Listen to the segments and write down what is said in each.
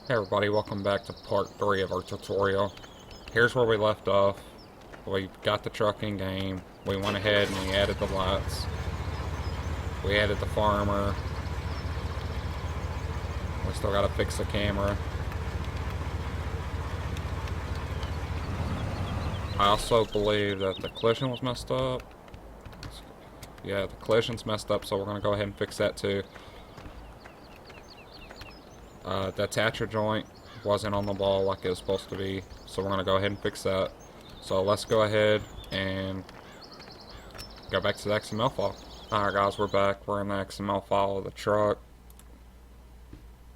Hey everybody, welcome back to part 3 of our tutorial. Here's where we left off. We got the truck in game. We went ahead and we added the lights. We added the farmer. We still gotta fix the camera. I also believe that the collision was messed up. Yeah, the collision's messed up, so we're gonna go ahead and fix that too. The attacher joint wasn't on the ball like it was supposed to be, so we're gonna go ahead and fix that. So let's go ahead and go back to the XML file. Alright guys, we're back. We're in the XML file of the truck.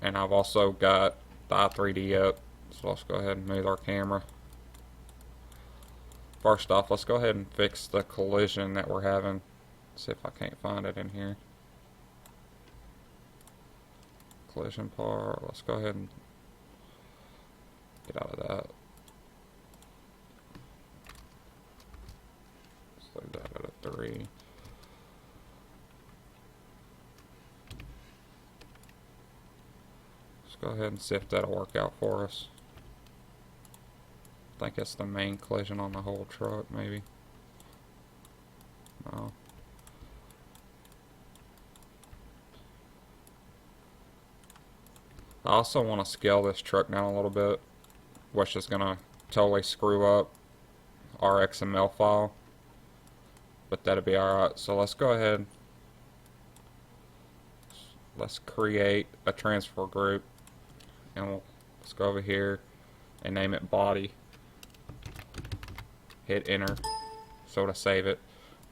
And I've also got the i3D up. So let's go ahead and move our camera. First off, let's go ahead and fix the collision that we're having. See if I can't find it in here. Collision part. Let's go ahead and get out of that. Let's leave that at a 3. Go ahead and see if that'll work out for us. I think it's the main collision on the whole truck, maybe. No. I also want to scale this truck down a little bit, which is going to totally screw up our XML file. But that'll be alright. So let's go ahead. Let's create a transfer group. And let's go over here and name it body. Hit enter. So to save it,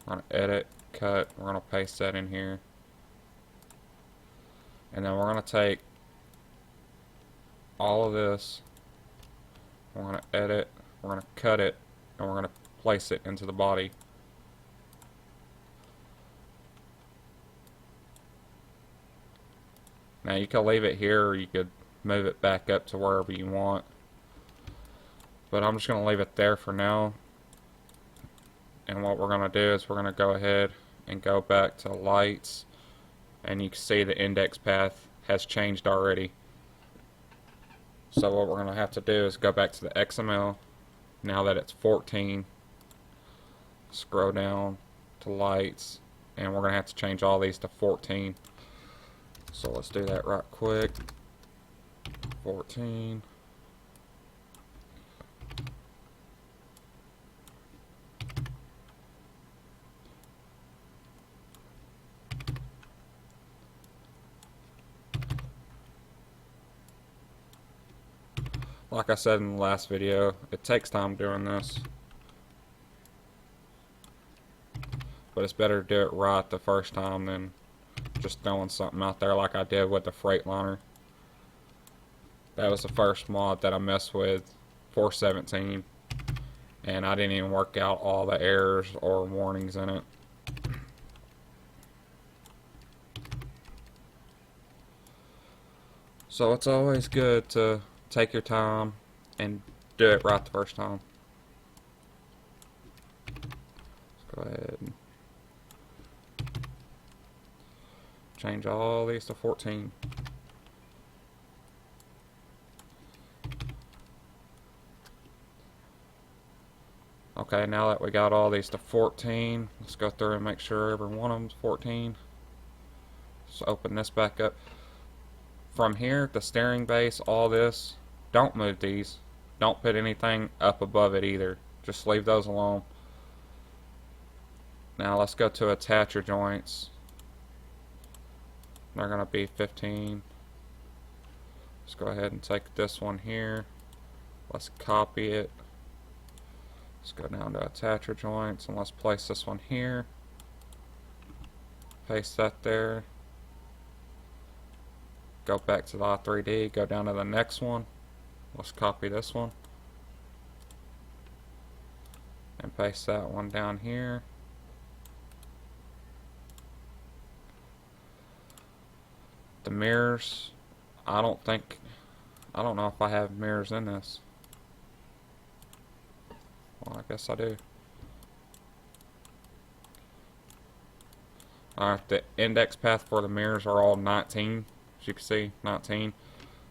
we're going to edit, cut, we're going to paste that in here. And then we're going to take all of this, we're going to edit, we're going to cut it, and we're going to place it into the body. Now you can leave it here or you could move it back up to wherever you want. But I'm just going to leave it there for now. And what we're going to do is we're going to go ahead and go back to lights. And you can see the index path has changed already. So what we're going to have to do is go back to the XML. Now that it's 14. Scroll down to lights. And we're going to have to change all these to 14. So let's do that right quick. 14. Like I said in the last video, it takes time doing this. But it's better to do it right the first time than just throwing something out there like I did with the Freightliner. That was the first mod that I messed with for 17, and I didn't even work out all the errors or warnings in it. So it's always good to take your time and do it right the first time. Let's go ahead and change all these to 14. Okay, now that we got all these to 14, let's go through and make sure every one of them's 14. Let's open this back up. From here, the steering base, all this, don't move these. Don't put anything up above it either. Just leave those alone. Now let's go to attacher joints. They're going to be 15. Let's go ahead and take this one here. Let's copy it. Let's go down to attacher joints and let's place this one here. Paste that there. Go back to the i3D, go down to the next one. Let's copy this one. And paste that one down here. The mirrors, I don't know if I have mirrors in this. Well, I guess I do. Alright, the index path for the mirrors are all 19. As you can see, 19.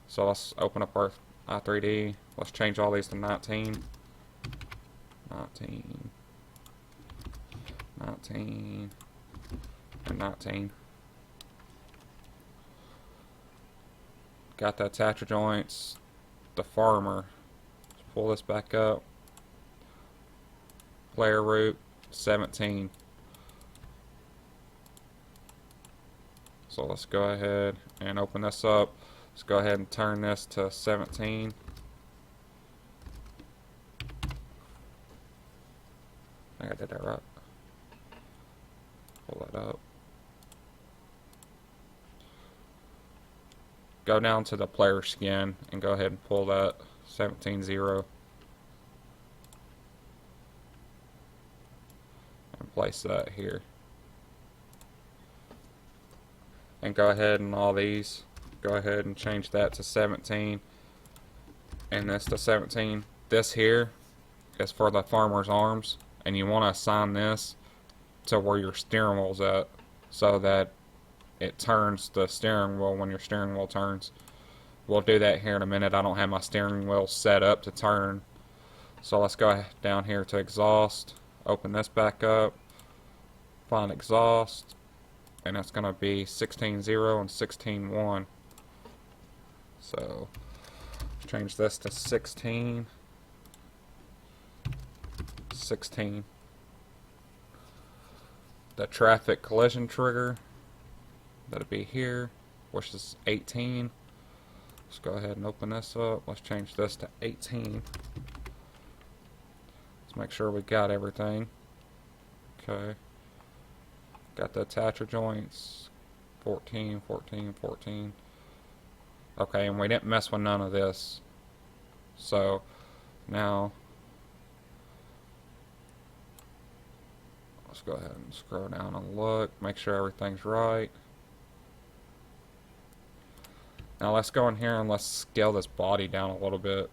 So let's open up our i3D. Let's change all these to 19. 19. 19. And 19. Got the attacher joints. The farmer. Let's pull this back up. Player root 17. So let's go ahead and open this up. Let's go ahead and turn this to 17. I think I did that right. Pull that up. Go down to the player skin and go ahead and pull that 17.0 and place that here. And go ahead and all these, go ahead and change that to 17 and this to 17. This here is for the farmer's arms, and you want to assign this to where your steering wheel's at so that it turns the steering wheel when your steering wheel turns. We'll do that here in a minute. I don't have my steering wheel set up to turn. So let's go down here to exhaust, open this back up, find exhaust, and it's going to be 16.0 and 16.1. So change this to 16. 16. The traffic collision trigger, that'll be here, which is 18. Let's go ahead and open this up. Let's change this to 18. Let's make sure we got everything. Okay. Got the attacher joints. 14, 14, 14. Okay, and we didn't mess with none of this. So now let's go ahead and scroll down and look, make sure everything's right. Now let's go in here and let's scale this body down a little bit.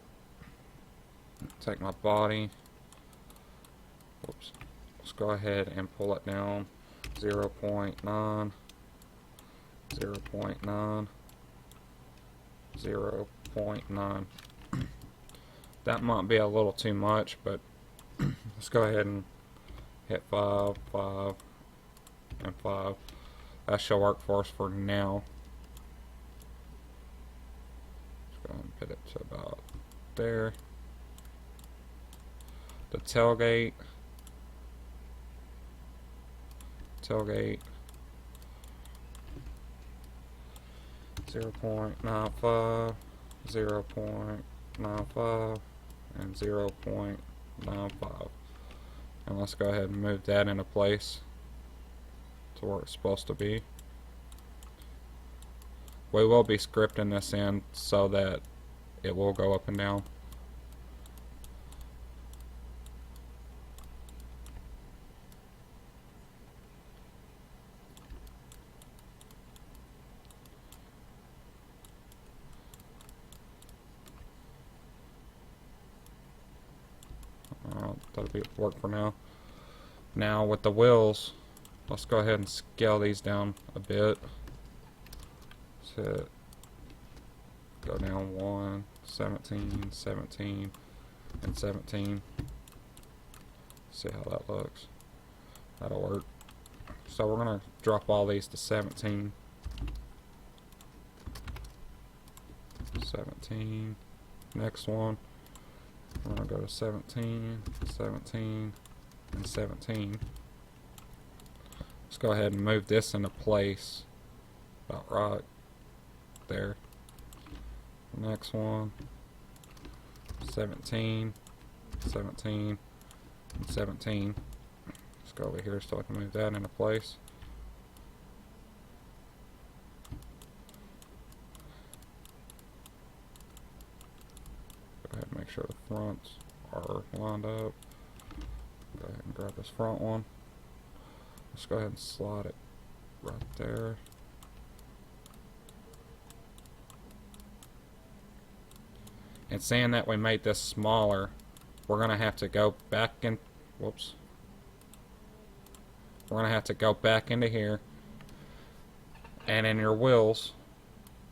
Take my body. Whoops. Let's go ahead and pull it down 0.9, 0.9, 0.9. That might be a little too much, but let's go ahead and hit 5, 5, and 5. That should work for us for now. Let's go and put it to about there. The tailgate. Tailgate. 0.95, 0.95, and 0.95. And let's go ahead and move that into place to where it's supposed to be. We will be scripting this in so that it will go up and down. That'll work for now. Now with the wheels, let's go ahead and scale these down a bit. So go down 1, 17, 17, and 17. See how that looks. That'll work. So we're gonna drop all these to 17. 17. Next one. We're going to go to 17, 17, and 17. Let's go ahead and move this into place. About right there. Next one. 17, 17, and 17. Let's go over here so I can move that into place. Go ahead and make sure the fronts are lined up. Go ahead and grab this front one. Let's go ahead and slide it right there. And saying that we made this smaller, we're going to have to go back in. Whoops. We're going to have to go back into here. And in your wheels,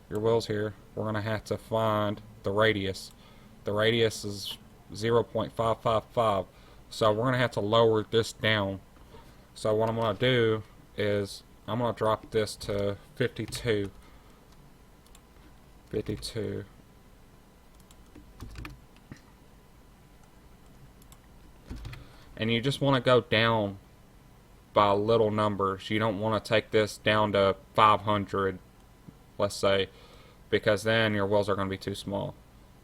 your wheels here, we're going to have to find the radius. The radius is 0.555. So we're going to have to lower this down. So what I'm going to do is I'm going to drop this to 52. 52. And you just want to go down by little numbers. You don't want to take this down to 500, let's say, because then your wheels are going to be too small.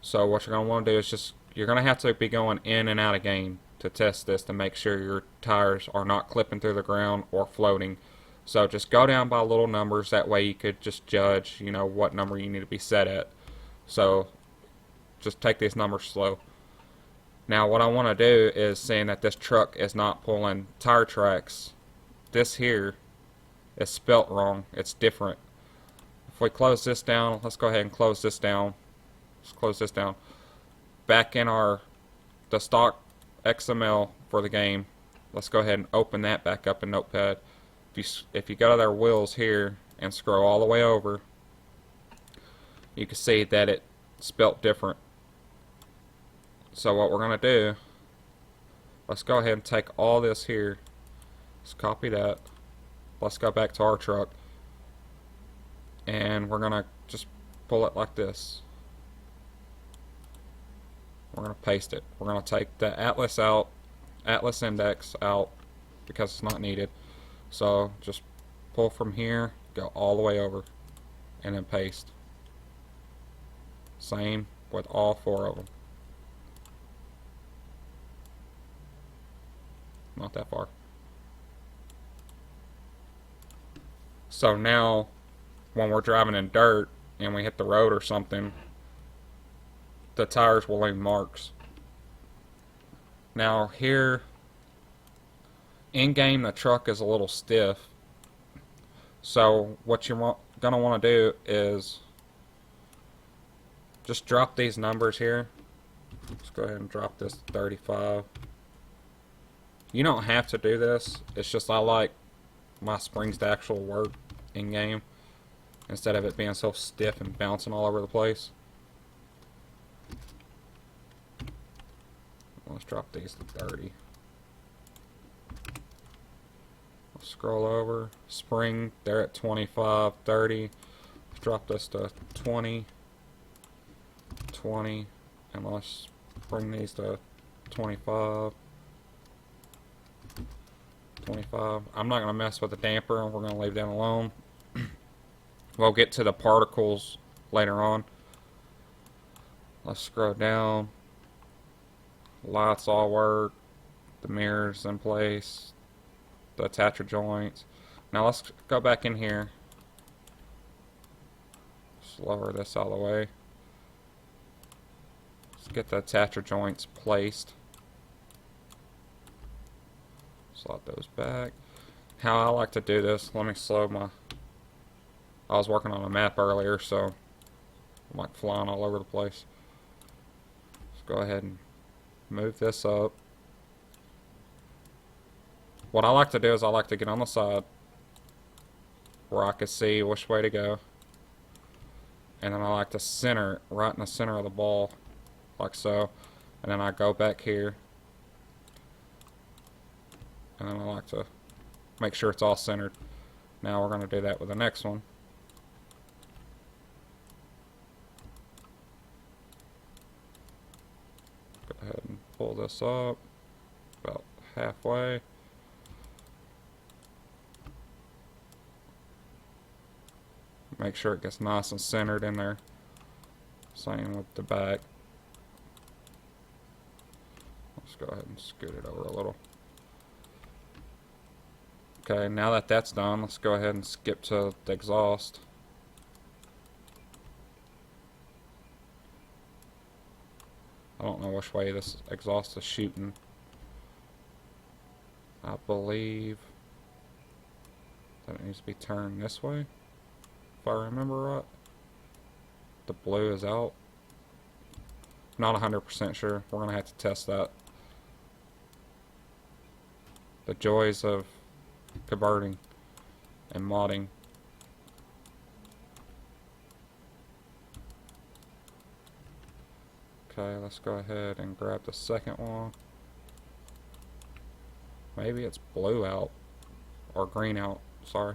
So what you're going to want to do is you're going to have to be going in and out of game to test this to make sure your tires are not clipping through the ground or floating. So just go down by little numbers. That way you could just judge, what number you need to be set at. So just take these numbers slow. Now what I want to do is, seeing that this truck is not pulling tire tracks, this here is spelt wrong. It's different. If we close this down, let's go ahead and close this down. Let's close this down. Back in the stock XML for the game, let's go ahead and open that back up in Notepad. If you go to their wheels here and scroll all the way over, you can see that it spelt different. So what we're going to do, let's go ahead and take all this here. Let's copy that. Let's go back to our truck. And we're going to just pull it like this. We're going to paste it. We're going to take the Atlas out, Atlas index out, because it's not needed. So just pull from here, go all the way over, and then paste. Same with all 4 of them. Not that far. So now when we're driving in dirt and we hit the road or something, the tires will leave marks. Now here in game, the truck is a little stiff. So what you're gonna want to do is just drop these numbers here. Let's go ahead and drop this to 35. You don't have to do this. It's just I like my springs to actually work in game instead of it being so stiff and bouncing all over the place. Let's drop these to 30. Let's scroll over. Spring, they're at 25, 30. Let's drop this to 20, 20, and let's bring these to 25. 25. I'm not going to mess with the damper. We're going to leave that alone. We'll get to the particles later on. Let's scroll down. Lights all work. The mirrors in place. The attacher joints. Now let's go back in here. Just lower this out of the way. Let's get the attacher joints placed. Slot those back. How I like to do this, let me slow my... I was working on a map earlier, so I'm like flying all over the place. Let's go ahead and move this up. What I like to do is I like to get on the side where I can see which way to go. And then I like to center it right in the center of the ball, like so. And then I go back here. And then I like to make sure it's all centered. Now we're going to do that with the next one. Go ahead and pull this up about halfway. Make sure it gets nice and centered in there. Same with the back. Let's go ahead and scoot it over a little. Okay, now that that's done, let's go ahead and skip to the exhaust. I don't know which way this exhaust is shooting. I believe that it needs to be turned this way, if I remember right. The blue is out. Not 100% sure. We're going to have to test that. The joys of converting and modding. Okay, let's go ahead and grab the second one. Maybe it's blue out, or green out, sorry.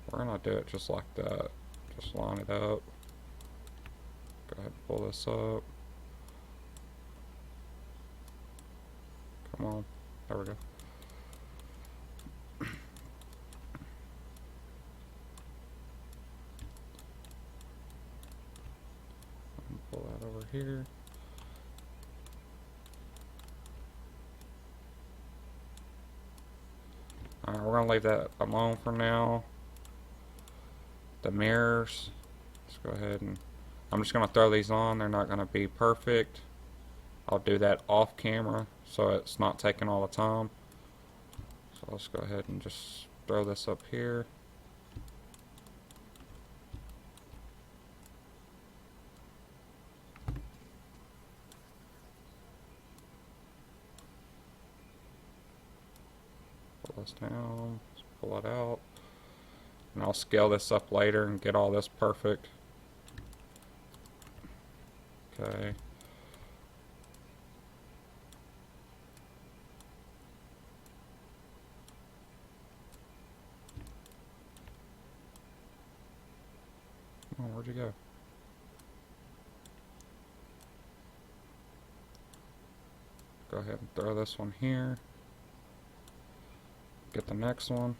We're gonna do it just like that. Just line it up. Go ahead and pull this up. Come on. There we go. Pull that over here. Alright, we're gonna leave that alone for now. The mirrors. Let's go ahead and I'm just gonna throw these on. They're not gonna be perfect. I'll do that off camera so it's not taking all the time. So let's go ahead and just throw this up here. Pull this down, let's pull it out. And I'll scale this up later and get all this perfect. Okay. Oh, where'd you go? Go ahead and throw this one here. Get the next one.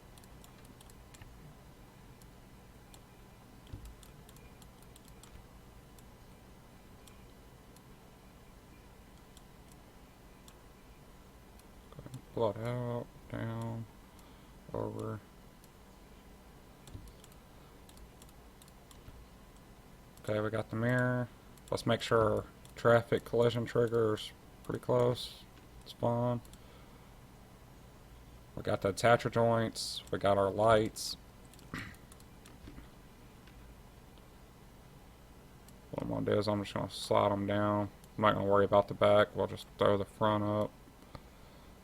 Go ahead and pull it out, down, over. Okay, we got the mirror. Let's make sure our traffic collision trigger is pretty close. It's fine. We got the attacher joints. We got our lights. What I'm going to do is I'm just going to slide them down. I'm not going to worry about the back. We'll just throw the front up.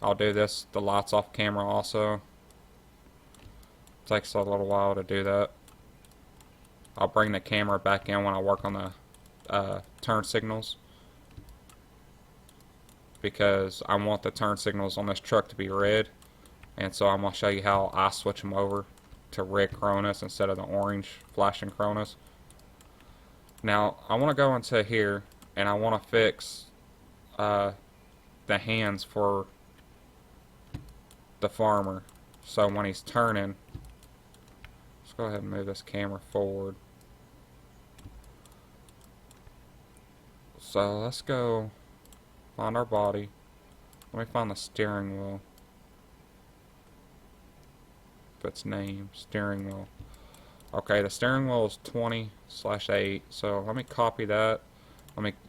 I'll do this, the lights off camera also. Takes a little while to do that. I'll bring the camera back in when I work on the turn signals, because I want the turn signals on this truck to be red, and so I'm going to show you how I switch them over to red Coronas instead of the orange flashing Coronas. Now I want to go into here and I want to fix the hands for the farmer, so when he's turning, let's go ahead and move this camera forward. So let's go find our body. Let me find the steering wheel. If it's named steering wheel. Okay, the steering wheel is 20/8. So let me copy that.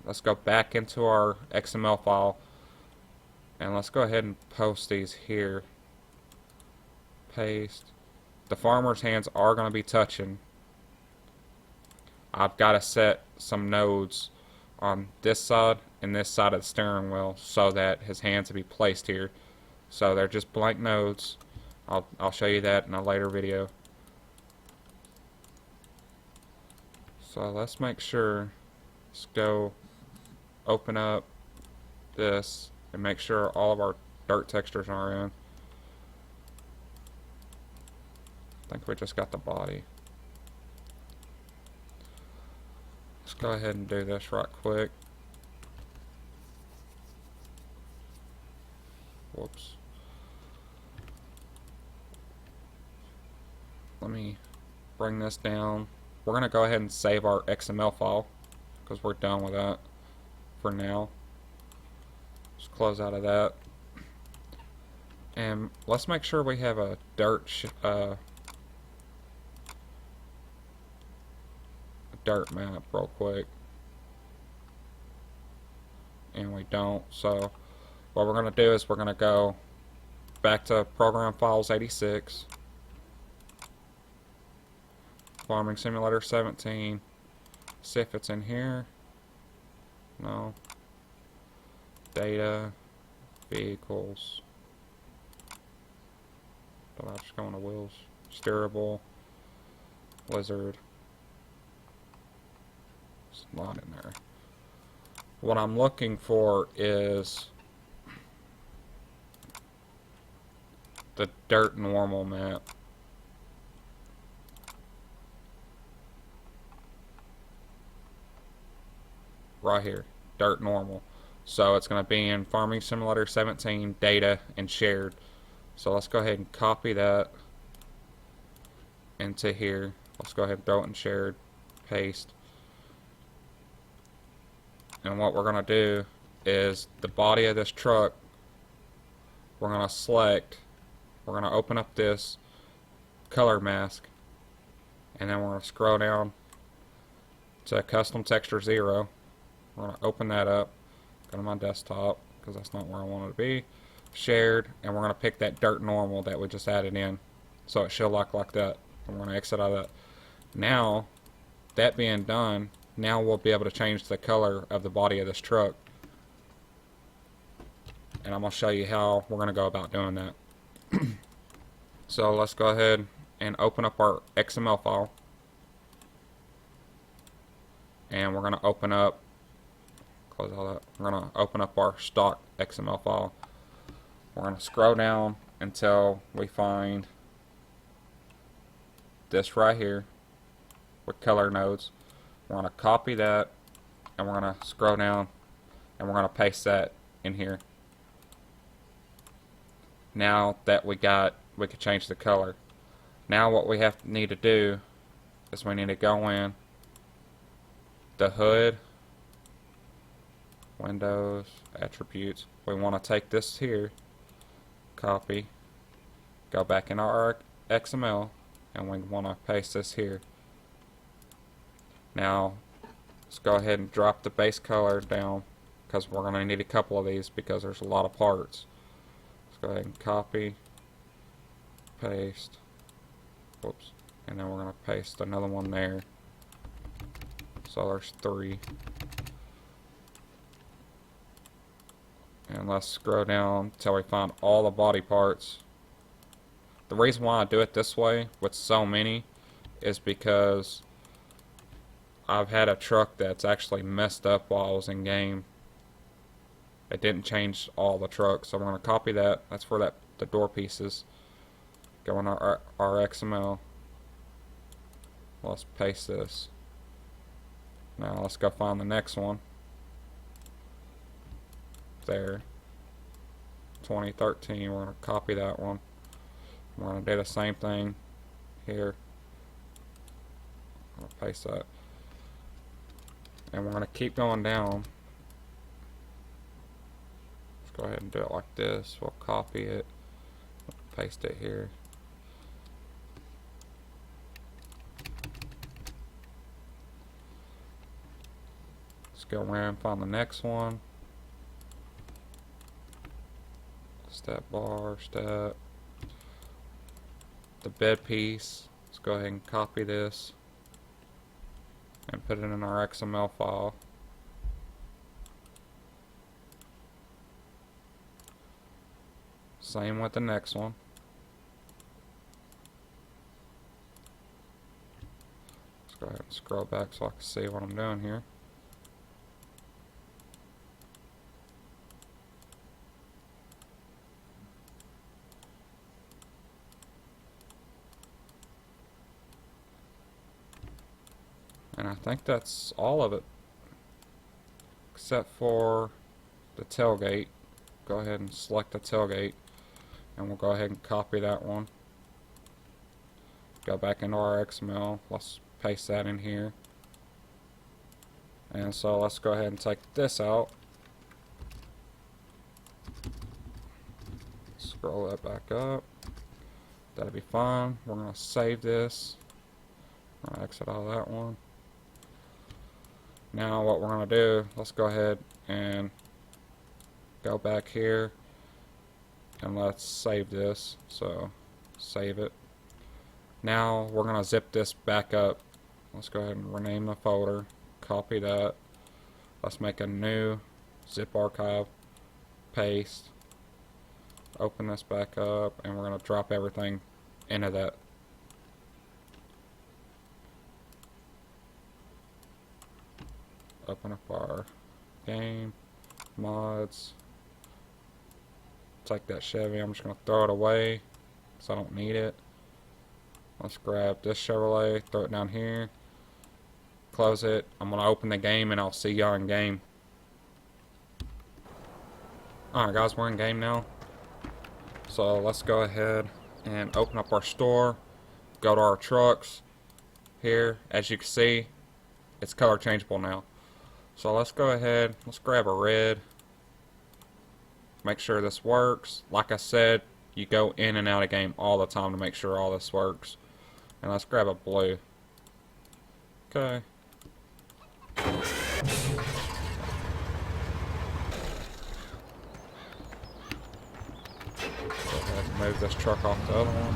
Let's go back into our XML file and let's go ahead and post these here. Paste. The farmer's hands are going to be touching. I've got to set some nodes on this side and this side of the steering wheel so that his hands will be placed here. So they're just blank nodes. I'll show you that in a later video. So let's make sure, let's go open up this and make sure all of our dirt textures are in. I think we just got the body. Let's go ahead and do this right quick. Whoops. Let me bring this down. We're going to go ahead and save our XML file because we're done with that for now. Just close out of that. And let's make sure we have a dirt map real quick. And we don't. So what we're going to do is we're going to go back to Program Files 86. Farming Simulator 17. See if it's in here. No. Data. Vehicles. Don't I just go on the wheels? Steerable. Lizard. not in there. What I'm looking for is the dirt normal map. Right here, dirt normal. So it's going to be in Farming Simulator 17 data and shared. So let's go ahead and copy that into here. Let's go ahead and throw it in shared, paste. And what we're going to do is the body of this truck, we're going to select, we're going to open up this color mask, and then we're going to scroll down to custom texture 0. We're going to open that up, go to my desktop, because that's not where I want it to be, shared, and we're going to pick that dirt normal that we just added in, so it should look like that. I'm going to exit out of that. Now, that being done, now we'll be able to change the color of the body of this truck. And I'm going to show you how we're going to go about doing that. So let's go ahead and open up our XML file. And we're going to open up, close all that. We're going to open up our stock XML file. We're going to scroll down until we find this right here with color nodes. We're going to copy that, and we're going to scroll down, and we're going to paste that in here. Now that we can change the color. Now what we need to do is we need to go in the hood, Windows, attributes. We want to take this here, copy, go back in our XML, and we want to paste this here. Now let's go ahead and drop the base color down, because we're going to need a couple of these because there's a lot of parts. Let's go ahead and copy, paste, whoops, and then we're going to paste another one there. So there's 3. And let's scroll down till we find all the body parts. The reason why I do it this way with so many is because I've had a truck that's actually messed up while I was in game. It didn't change all the trucks, so I'm going to copy that. That's for the door pieces. Go in our XML. Let's paste this. Now let's go find the next one. There. 2013. We're going to copy that one. We're going to do the same thing here. I'm going to paste that. And we're going to keep going down. Let's go ahead and do it like this. We'll copy it, paste it here. Let's go around and find the next one. Step bar, step. The bed piece. Let's go ahead and copy this and put it in our XML file. Same with the next one. Let's go ahead and scroll back so I can see what I'm doing here. And I think that's all of it, except for the tailgate. Go ahead and select the tailgate, and we'll go ahead and copy that one. Go back into our XML. Let's paste that in here. And so let's go ahead and take this out. Scroll that back up. That'll be fine. We're going to save this. I'm going to exit out of that one. Now what we're going to do, let's go ahead and go back here and let's save this. So save it. Now we're going to zip this back up. Let's go ahead and rename the folder, copy that. Let's make a new zip archive, paste, open this back up, and we're going to drop everything into that. open up our game, mods. Take that Chevy, I'm just going to throw it away because I don't need it. Let's grab this Chevrolet, throw it down here, close it. I'm going to open the game and I'll see y'all in game. Alright guys, we're in game now. So let's go ahead and open up our store, go to our trucks. Here, as you can see, it's color changeable now. So let's go ahead, let's grab a red. Make sure this works. Like I said, you go in and out of game all the time to make sure all this works. And let's grab a blue. Okay. Go ahead and move this truck off the other one.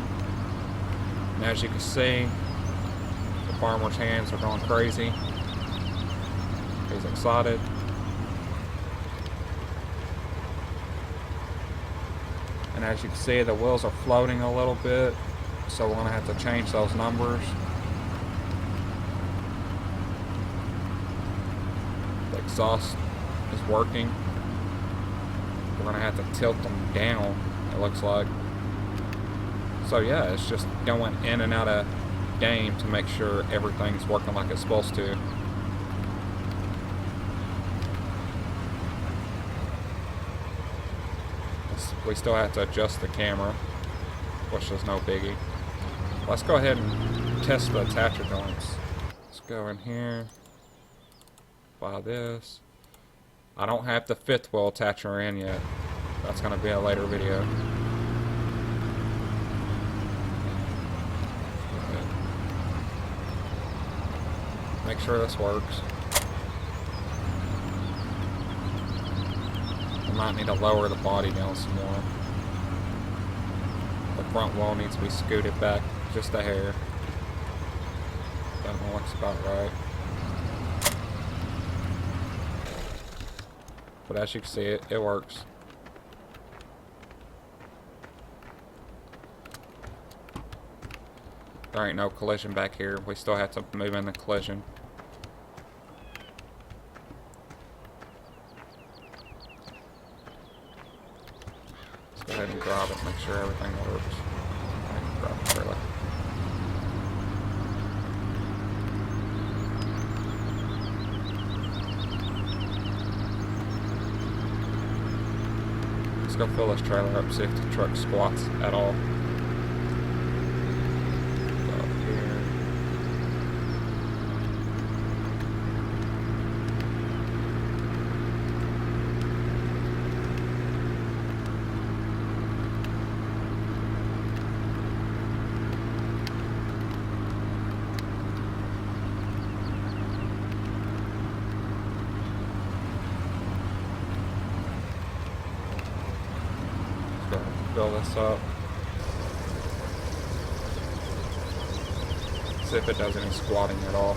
And as you can see, the farmer's hands are going crazy. He's excited. And as you can see, the wheels are floating a little bit, so we're going to have to change those numbers. The exhaust is working. We're going to have to tilt them down, it looks like. So yeah, it's just going in and out of game to make sure everything's working like it's supposed to. We still have to adjust the camera, which is no biggie. Let's go ahead and test the attacher joints. Let's go in here, buy this. I don't have the fifth wheel attacher in yet. That's going to be a later video. Make sure this works. I might need to lower the body down some more. The front wall needs to be scooted back just a hair. That one looks about right. But as you can see, it works. There ain't no collision back here. We still have to move in the collision. Go ahead and grab it, make sure everything works. Grab the trailer. Let's go fill this trailer up, see if the truck squats at all. Go up here. Fill this up. See if it does any squatting at all.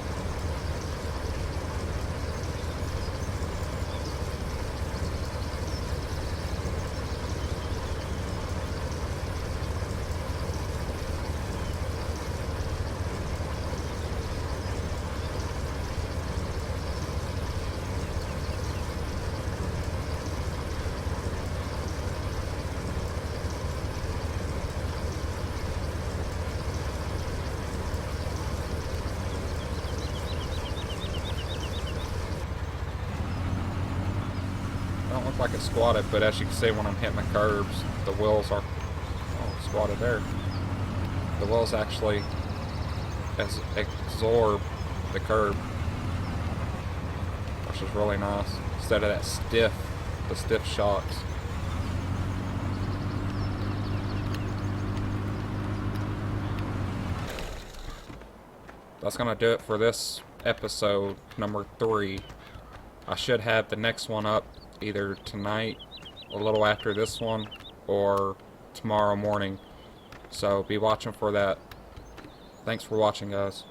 Don't look like it's squatted, but as you can see when I'm hitting the curbs, the wheels are squatted there. The wheels actually absorb the curb, which is really nice, instead of that the stiff shocks. That's gonna do it for this episode number 3. I should have the next one up either tonight, a little after this one, or tomorrow morning. So be watching for that. Thanks for watching, guys.